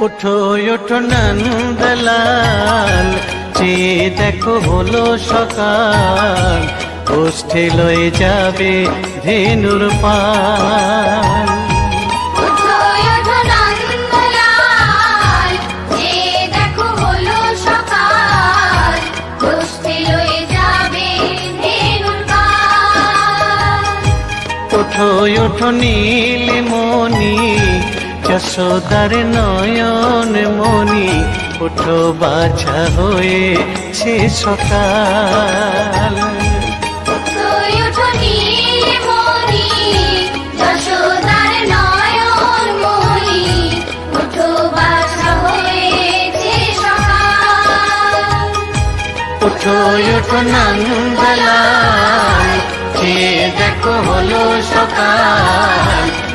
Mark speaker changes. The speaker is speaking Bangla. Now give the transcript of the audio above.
Speaker 1: ওঠো ওঠো নন্দলাল, চেয়ে দেখো হলো সকাল, গোষ্ঠী লয়ে যাবে ধেনুর পাল।
Speaker 2: ওঠো ওঠো নন্দলাল, চেয়ে দেখো হলো সকাল, গোষ্ঠী লয়ে যাবে ধেনুর পাল।
Speaker 1: ওঠো ওঠো নীলমণি, যশোদার নয়ন মণি, ওঠো বাছা হয়েছে সকাল।
Speaker 2: ওঠো ওঠো নীলমণি, যশোদার নয়ন মণি, ওঠো বাছা হয়েছে সকাল।
Speaker 1: ওঠো ওঠো নন্দলাল, চেয়ে দেখো হলো সকাল,